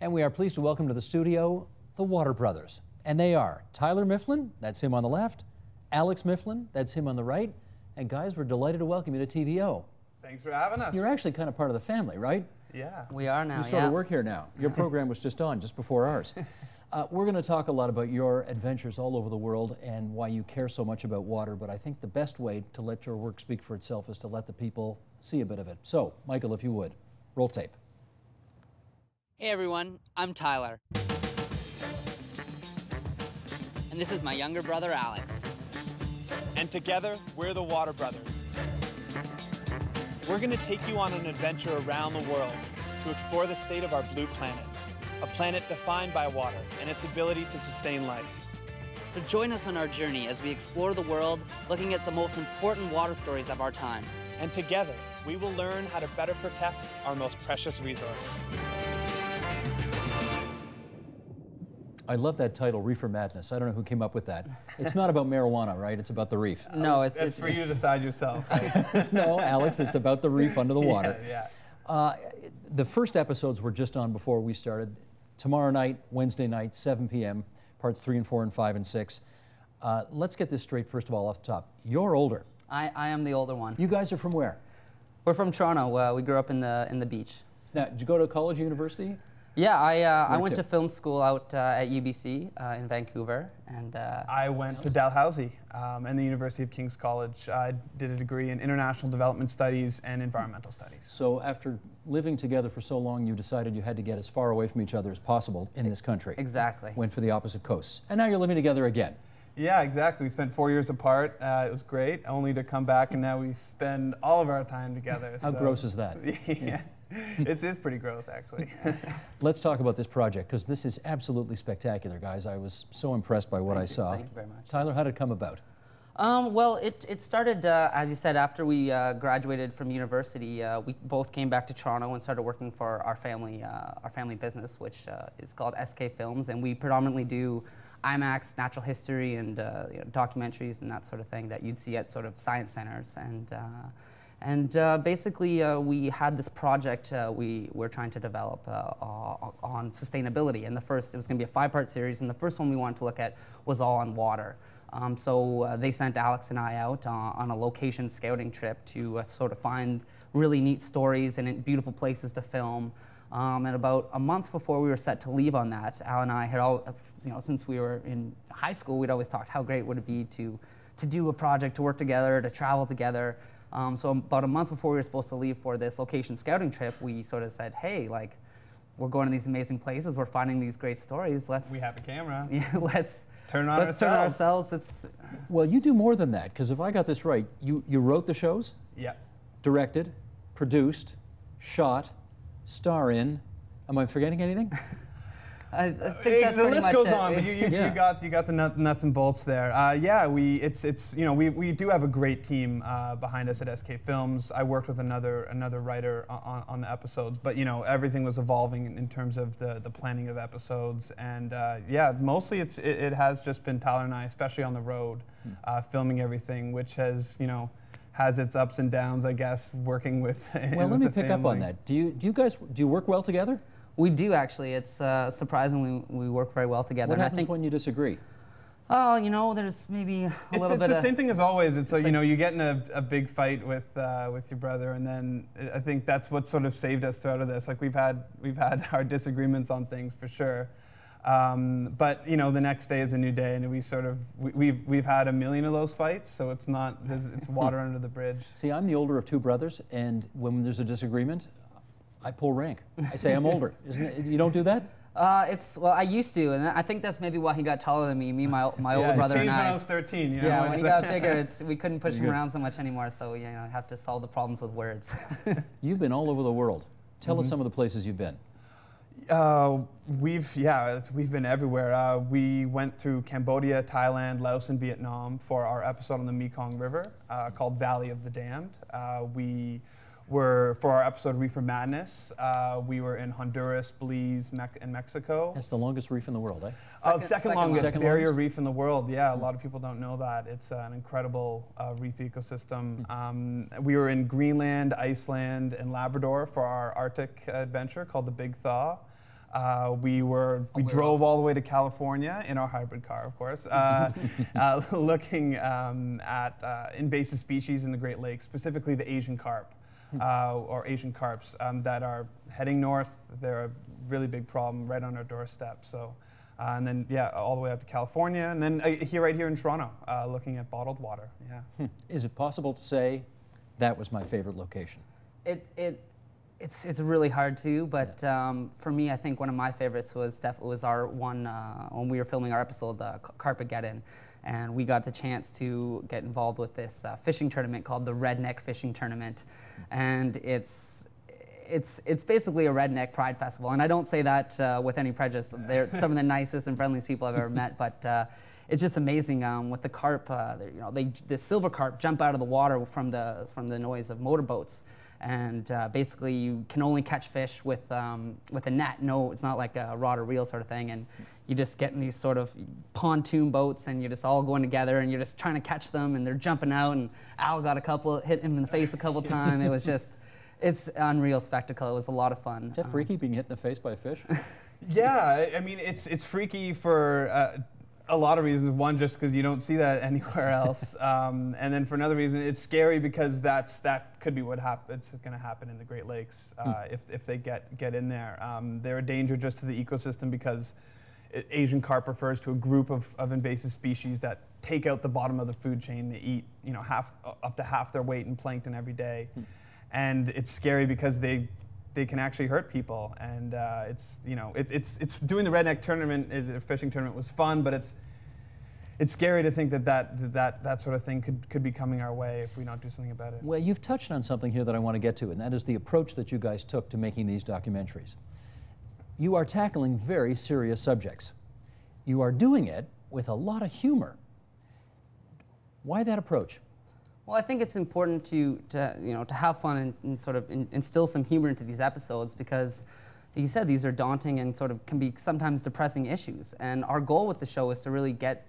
And we are pleased to welcome to the studio the Water Brothers. And they are Tyler Mifflin, that's him on the left, Alex Mifflin, that's him on the right. And guys, we're delighted to welcome you to TVO. Thanks for having us. You're actually kind of part of the family, right? Yeah. We are now, You sort of work here now. Your program was just on, just before ours. We're going to talk a lot about your adventures all over the world and why you care so much about water, but I think the best way to let your work speak for itself is to let the people see a bit of it. So, Michael, if you would, roll tape. Hey everyone, I'm Tyler. And this is my younger brother, Alex. And together, we're the Water Brothers. We're going to take you on an adventure around the world to explore the state of our blue planet, a planet defined by water and its ability to sustain life. So join us on our journey as we explore the world, looking at the most important water stories of our time. And together, we will learn how to better protect our most precious resource. I love that title, Reefer Madness. I don't know who came up with that. It's not about marijuana, right? It's about the reef. No, it's for you to decide yourself. Right? No, Alex, it's about the reef under the water. Yeah. The first episodes were just on before we started. Tomorrow night, Wednesday night, 7 p.m., parts 3 and 4 and 5 and 6. Let's get this straight, first of all, off the top. You're older. I am the older one. You guys are from where? We're from Toronto. We grew up in the beach. Now, did you go to college or university? Yeah, I went to? to film school out at UBC in Vancouver, and I went to Dalhousie and the University of King's College. I did a degree in International Development Studies and Environmental Studies. So after living together for so long, you decided you had to get as far away from each other as possible in this country. Exactly. Went for the opposite coasts. And now you're living together again. Yeah, exactly. We spent 4 years apart. It was great, only to come back and now we spend all of our time together. How gross is that? Yeah. It's pretty gross, actually. Let's talk about this project, because this is absolutely spectacular, guys. I was so impressed by what I saw. Thank you very much. Tyler, how did it come about? Well, it started, as you said, after we graduated from university. We both came back to Toronto and started working for our family business, which is called SK Films, and we predominantly do IMAX, natural history, and documentaries and that sort of thing that you'd see at sort of science centers. And basically, we had this project we were trying to develop on sustainability. And it was going to be a 5-part series, and the first one we wanted to look at was all on water. So they sent Alex and I out on a location scouting trip to sort of find really neat stories and beautiful places to film. And about a month before we were set to leave on that, Al and I had since we were in high school, we'd always talked how great would it be to do a project, to work together, to travel together. So about a month before we were supposed to leave for this location scouting trip, we sort of said, hey, like, we're going to these amazing places, we're finding these great stories, We have a camera. Yeah, let's turn on ourselves. Well, you do more than that, because if I got this right, you wrote the shows? Yeah. Directed, produced, shot, star in. Am I forgetting anything? I think that's the pretty list much goes it. on, but you got the nuts and bolts there. Yeah, we do have a great team behind us at SK Films. I worked with another writer on the episodes, but everything was evolving in terms of the planning of episodes, and yeah, mostly it has just been Tyler and I, especially on the road, filming everything, which has has its ups and downs, I guess, working with. Well, let me pick up on that. Do you work well together? We do, actually. It's surprisingly, we work very well together. What happens when you disagree? Oh, there's maybe a little bit It's the of... same thing as always. It's like, you get in a big fight with your brother, and then I think that's what sort of saved us throughout of this. Like, we've had our disagreements on things for sure. But the next day is a new day, and we've had a million of those fights, so it's water under the bridge. See, I'm the older of 2 brothers, and when there's a disagreement, I pull rank. I say I'm older. Isn't it? You don't do that? Well, I used to, and I think that's maybe why he got taller than me. My older brother and I. When I was 13. Yeah, when he got bigger, we couldn't push him around so much anymore. So I have to solve the problems with words. You've been all over the world. Tell us some of the places you've been. We've been everywhere. We went through Cambodia, Thailand, Laos, and Vietnam for our episode on the Mekong River called Valley of the Damned. For our episode Reefer Madness, we were in Honduras, Belize, and Mexico. That's the longest reef in the world, eh? Second longest Second barrier longest? reef in the world. Yeah, a lot of people don't know that. It's an incredible reef ecosystem. We were in Greenland, Iceland, and Labrador for our Arctic adventure called the Big Thaw. We drove all the way to California in our hybrid car, of course, looking at invasive species in the Great Lakes, specifically the Asian carp or Asian carps that are heading north. They're a really big problem right on our doorstep. So, and then all the way up to California, and then right here in Toronto, looking at bottled water. Yeah. Is it possible to say that was my favorite location? It's really hard to, but for me, I think one of my favorites was our one when we were filming our episode, Carpageddon, and we got the chance to get involved with this fishing tournament called the Redneck Fishing Tournament, and it's basically a redneck pride festival, and I don't say that with any prejudice. They're some of the nicest and friendliest people I've ever met, but it's just amazing with the carp. The silver carp jump out of the water from the noise of motorboats. And basically, you can only catch fish with a net. No, it's not like a rod or reel sort of thing. And you just get in these sort of pontoon boats, and you're just all going together, and you're just trying to catch them, and they're jumping out. And Al got hit him in the face a couple times. It was it's unreal spectacle. It was a lot of fun. Is that freaky, being hit in the face by a fish? Yeah, I mean, it's freaky for a lot of reasons. One, just because you don't see that anywhere else, and then for another reason, it's scary because that could be what it's going to happen in the Great Lakes if they get in there. They're a danger just to the ecosystem because Asian carp refers to a group of invasive species that take out the bottom of the food chain. They eat up to half their weight in plankton every day, and it's scary because they can actually hurt people, and it's doing the redneck tournament, the fishing tournament was fun, but it's scary to think that sort of thing could be coming our way if we don't do something about it. Well, you've touched on something here that I want to get to, and that is the approach that you guys took to making these documentaries. You are tackling very serious subjects. You are doing it with a lot of humor. Why that approach? Well, I think it's important to have fun and sort of instill some humor into these episodes because, like you said, these are daunting and sort of can be sometimes depressing issues. And our goal with the show is to really get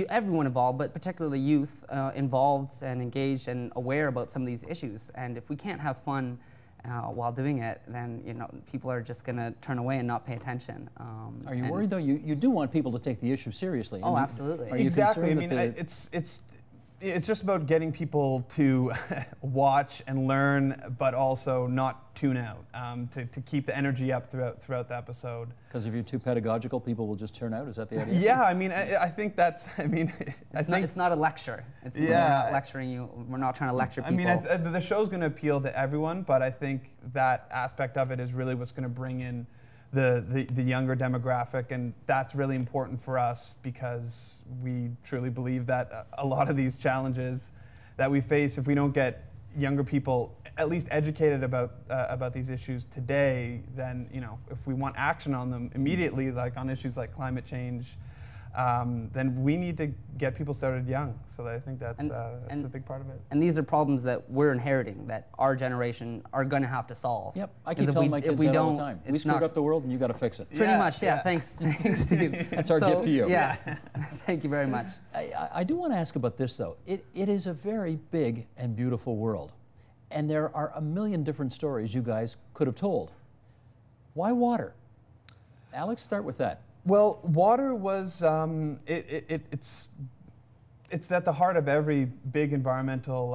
everyone involved, but particularly youth involved and engaged and aware about some of these issues. And if we can't have fun while doing it, then people are just going to turn away and not pay attention. Are you worried though? You do want people to take the issue seriously. Oh, absolutely. Are you exactly. I concerned mean, it's just about getting people to watch and learn, but also not tune out, to keep the energy up throughout the episode. Because if you're too pedagogical, people will just turn out? Is that the idea? Yeah, I mean, I think that's, it's not a lecture. We're not lecturing you. We're not trying to lecture people. I mean, the show's going to appeal to everyone, but I think that aspect of it is really what's going to bring in the younger demographic, and that's really important for us because we truly believe that a lot of these challenges that we face, if we don't get younger people at least educated about these issues today, then if we want action on them immediately, like on issues like climate change, then we need to get people started young. So I think that's a big part of it. And these are problems that we're inheriting, that our generation are going to have to see. Yep, I keep telling my kids that all the time. We screwed up the world and you got to fix it. Pretty much, yeah. Thanks, Steve. That's our gift to you. Yeah, thank you very much. I do want to ask about this though. It is a very big and beautiful world. And there are a million different stories you guys could have told. Why water? Alex, start with that. Well, water was, it's at the heart of every big environmental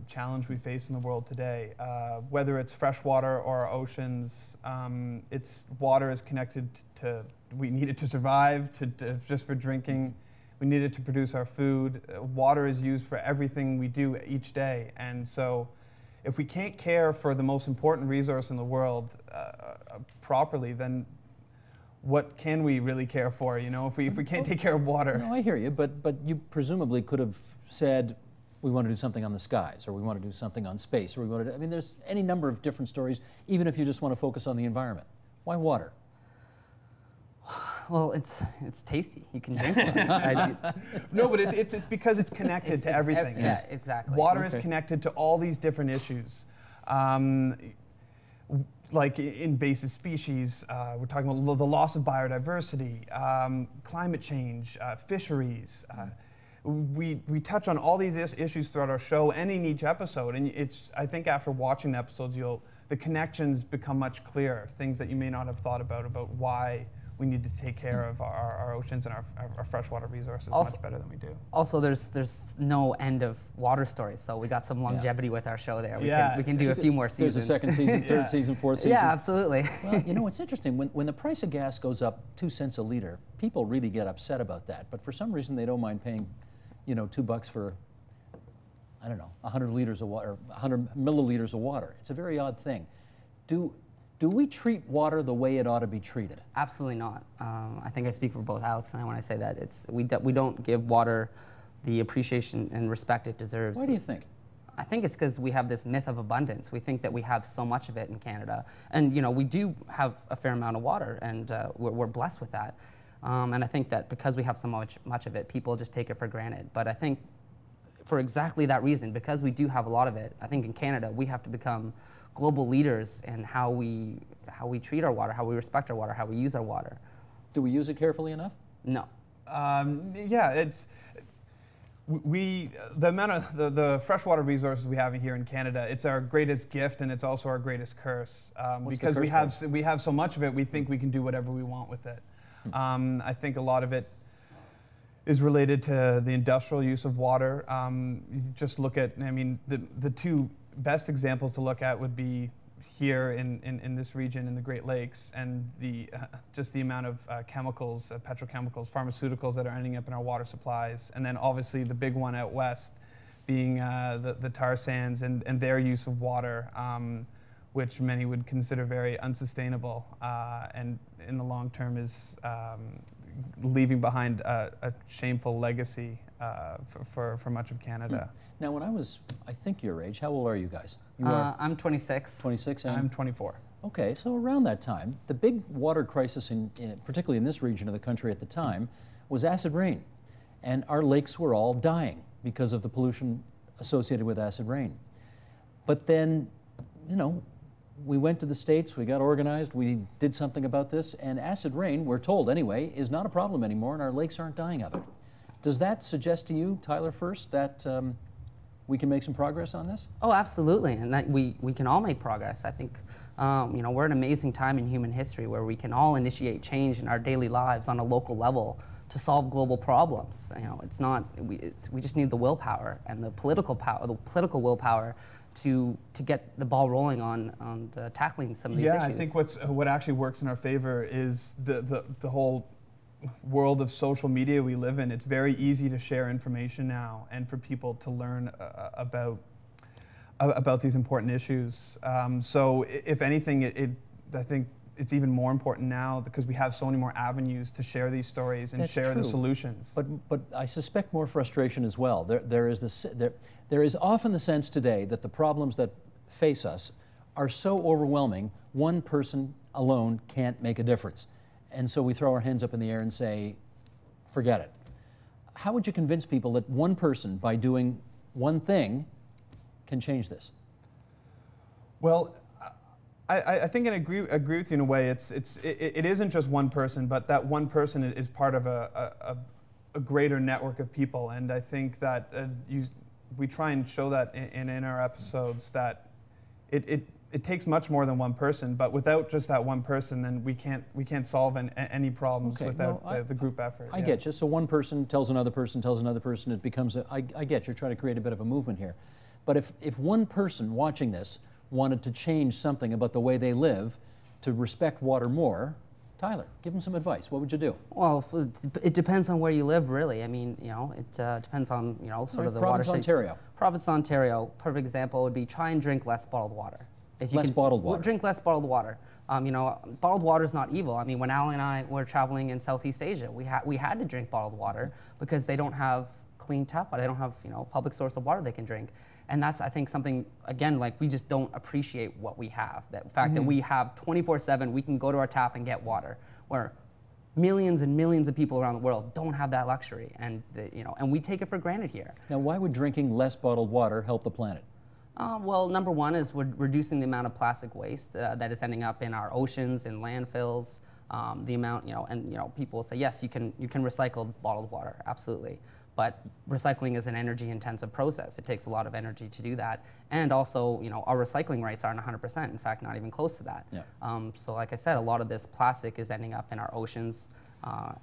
challenge we face in the world today. Whether it's fresh water or our oceans, water is connected to, we need it to survive, just for drinking. We need it to produce our food. Water is used for everything we do each day. And so if we can't care for the most important resource in the world properly, then what can we really care for, if we can't take care of water? No, I hear you, but you presumably could have said, we want to do something on the skies, or we want to do something on space, or we want to do, I mean, there's any number of different stories, even if you just want to focus on the environment. Why water? Well, it's tasty. You can drink it. No, but it's because it's connected to everything. Yeah, exactly. Water is connected to all these different issues. Like invasive species, we're talking about the loss of biodiversity, climate change, fisheries. we touch on all these issues throughout our show and in each episode, and I think after watching the episodes, the connections become much clearer. Things that you may not have thought about why we need to take care of our oceans and our freshwater resources much better than we do. Also, there's no end of water stories, so we got some longevity with our show there. We can do a few more seasons. There's a second season, third season, fourth season. Yeah, absolutely. Well, you know, it's interesting. When the price of gas goes up 2 cents a liter, people really get upset about that. But for some reason, they don't mind paying, you know, $2 for, I don't know, 100 liters of water, 100 milliliters of water. It's a very odd thing. Do we treat water the way it ought to be treated? Absolutely not. I think I speak for both Alex and I when I say that. We don't give water the appreciation and respect it deserves. Why do you think? I think it's because we have this myth of abundance. We think that we have so much of it in Canada. And you know, we do have a fair amount of water, and we're blessed with that. And I think that because we have so much of it, people just take it for granted. But I think for exactly that reason, because we do have a lot of it, I think in Canada we have to become global leaders in how we treat our water, how we respect our water, how we use our water. Do we use it carefully enough? No. Yeah, it's the amount of the freshwater resources we have here in Canada. It's our greatest gift, and it's also our greatest curse. Because we have so much of it, we think we can do whatever we want with it. I think a lot of it is related to the industrial use of water. You just look at, I mean, the two best examples to look at would be here in this region in the Great Lakes, and just the amount of chemicals, petrochemicals, pharmaceuticals that are ending up in our water supplies. And then obviously the big one out west being the tar sands and their use of water, which many would consider very unsustainable, and in the long term is leaving behind a shameful legacy for much of Canada. Now, when I think your age, how old are you guys? I'm 26. 26? And I'm 24. Okay, so around that time, the big water crisis, particularly in this region of the country at the time, was acid rain. And our lakes were all dying because of the pollution associated with acid rain. But then, you know, we went to the States, we got organized, we did something about this, and acid rain, we're told anyway, is not a problem anymore, and our lakes aren't dying of it. Does that suggest to you, Tyler, first, that we can make some progress on this? Oh, absolutely, and that we can all make progress. I think you know, we're at an amazing time in human history where we can all initiate change in our daily lives on a local level to solve global problems. You know, it's not we just need the willpower and the political power, the political willpower to get the ball rolling on tackling some of these issues. Yeah, I think what actually works in our favor is the whole world of social media we live in. It's very easy to share information now and for people to learn about these important issues. So if anything, I think it's even more important now because we have so many more avenues to share these stories and share the solutions. But I suspect more frustration as well. There is often the sense today that the problems that face us are so overwhelming, one person alone can't make a difference. And so we throw our hands up in the air and say, forget it. How would you convince people that one person, by doing one thing, can change this? Well, I think I agree with you in a way. It isn't just one person, but that one person is part of a greater network of people. And I think that we try and show that in our episodes that it takes much more than one person, but without just that one person, then we can't solve any problems without the group effort. I get you. So one person tells another person, it becomes I get you're trying to create a bit of a movement here. But if one person watching this wanted to change something about the way they live to respect water more, Tyler, give them some advice. What would you do? Well, it depends on where you live, really. I mean, you know, it depends on, you know, sort of the Province, water. Ontario. Province, Ontario. Perfect example would be try and drink less bottled water. If you bottled water. Drink less bottled water. You know, bottled water is not evil. I mean, when Alan and I were traveling in Southeast Asia, we had to drink bottled water because they don't have clean tap water. They don't have, you know, public source of water they can drink. And that's, I think, something, again, like we just don't appreciate what we have. That fact that we have 24/7, we can go to our tap and get water, where millions and millions of people around the world don't have that luxury, and you know, and we take it for granted here. Now, why would drinking less bottled water help the planet? Well, number one is we're reducing the amount of plastic waste that is ending up in our oceans and landfills. The amount, you know, and you know, people say yes, you can recycle bottled water, absolutely. But recycling is an energy-intensive process. It takes a lot of energy to do that. And also, you know, our recycling rates aren't 100%. In fact, not even close to that. Yeah. So like I said, a lot of this plastic is ending up in our oceans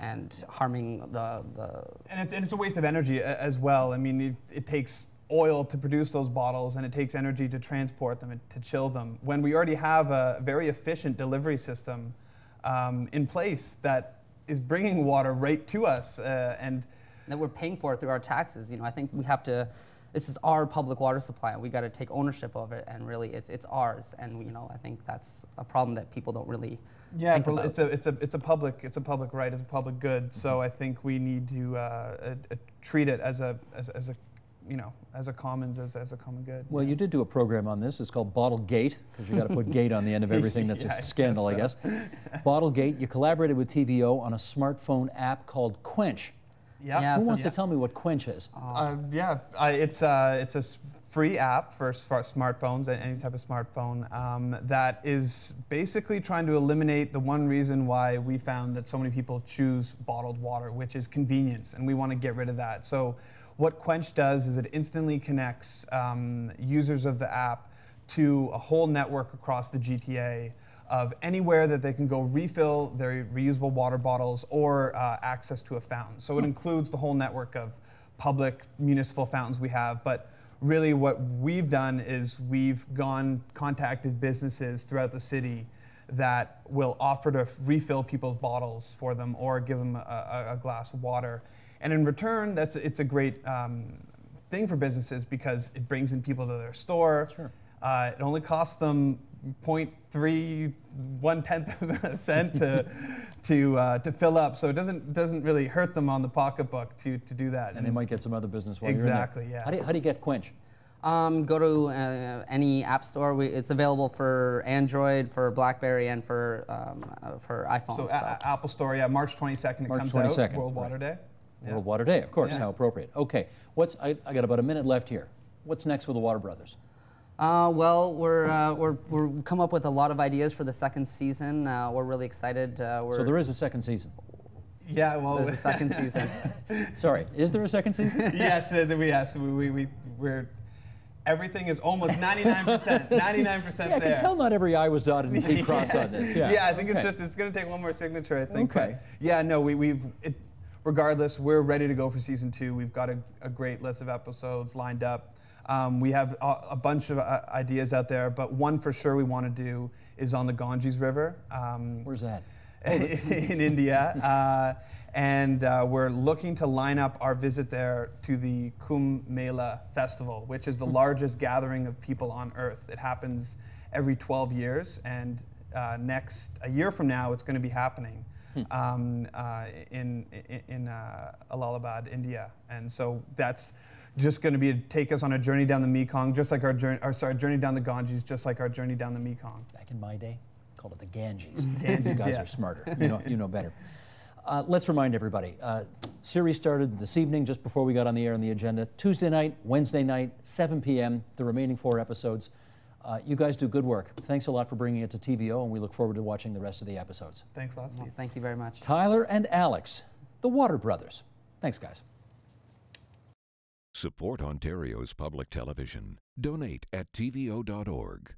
and harming the And it's a waste of energy as well. I mean, it takes oil to produce those bottles, and it takes energy to transport them and to chill them. When we already have a very efficient delivery system in place that is bringing water right to us, and that we're paying for it through our taxes. You know, I think we have to. This is our public water supply, and we got to take ownership of it. And really, it's ours. And you know, I think that's a problem that people don't really. Yeah, think about. it's a public right, it's a public good. So I think we need to treat it as a you know, as a commons, as a common good. Well, you did do a program on this. It's called Bottle Gate, because you got to put gate on the end of everything that's Yeah, a scandal, I guess. Bottle Gate. You collaborated with TVO on a smartphone app called Quench. Yep. Yeah, Who wants to tell me what Quench is? It's a free app for smartphones, any type of smartphone, that is basically trying to eliminate the one reason why we found that so many people choose bottled water, which is convenience, and we want to get rid of that. So what Quench does is it instantly connects users of the app to a whole network across the GTA of anywhere that they can go refill their reusable water bottles or access to a fountain. So it includes the whole network of public municipal fountains we have, but really what we've done is we've contacted businesses throughout the city that will offer to refill people's bottles for them or give them a glass of water. And in return, it's a great thing for businesses because it brings in people to their store. Sure. It only costs them 0.3 1/10 of a cent to fill up, so it doesn't really hurt them on the pocketbook to do that. And they might get some other business while exactly, you're in there. yeah. How do you get Quench? Go to any app store. It's available for Android, for BlackBerry, and for iPhone. So Apple Store, yeah, March 22nd it March comes 22nd, out, World Water Day. World Water Day, of course. Yeah. How appropriate. Okay, I got about a minute left here. What's next for the Water Brothers? Well, we're come up with a lot of ideas for the second season. We're really excited. So there is a second season. Yeah, well, There's a second season. Sorry, is there a second season? yes, we're everything is almost 99%. 99% See, I there. can tell not every I was dotted and T crossed on this. Yeah, yeah, I think okay. it's going to take one more signature, I think. Okay. But yeah, no, regardless, we're ready to go for season 2. We've got a great list of episodes lined up. We have a bunch of ideas out there, but one for sure we want to do is on the Ganges River. Where's that? In India. And we're looking to line up our visit there to the Kumbh Mela Festival, which is the largest gathering of people on Earth. It happens every 12 years, and a year from now, it's going to be happening in Allahabad, India. And so that's just going to take us on a journey down the Mekong, just like our journey down the Ganges, just like our journey down the Mekong. Back in my day, called it the Ganges. Ganges, You guys yeah. are smarter. You know better. Let's remind everybody. Series started this evening, just before we got on the air on the agenda. Tuesday night, Wednesday night, 7 p.m. The remaining 4 episodes. You guys do good work. Thanks a lot for bringing it to TVO, and we look forward to watching the rest of the episodes. Thanks a lot, Steve. Well, thank you very much. Tyler and Alex, the Water Brothers. Thanks, guys. Support Ontario's public television. Donate at tvo.org.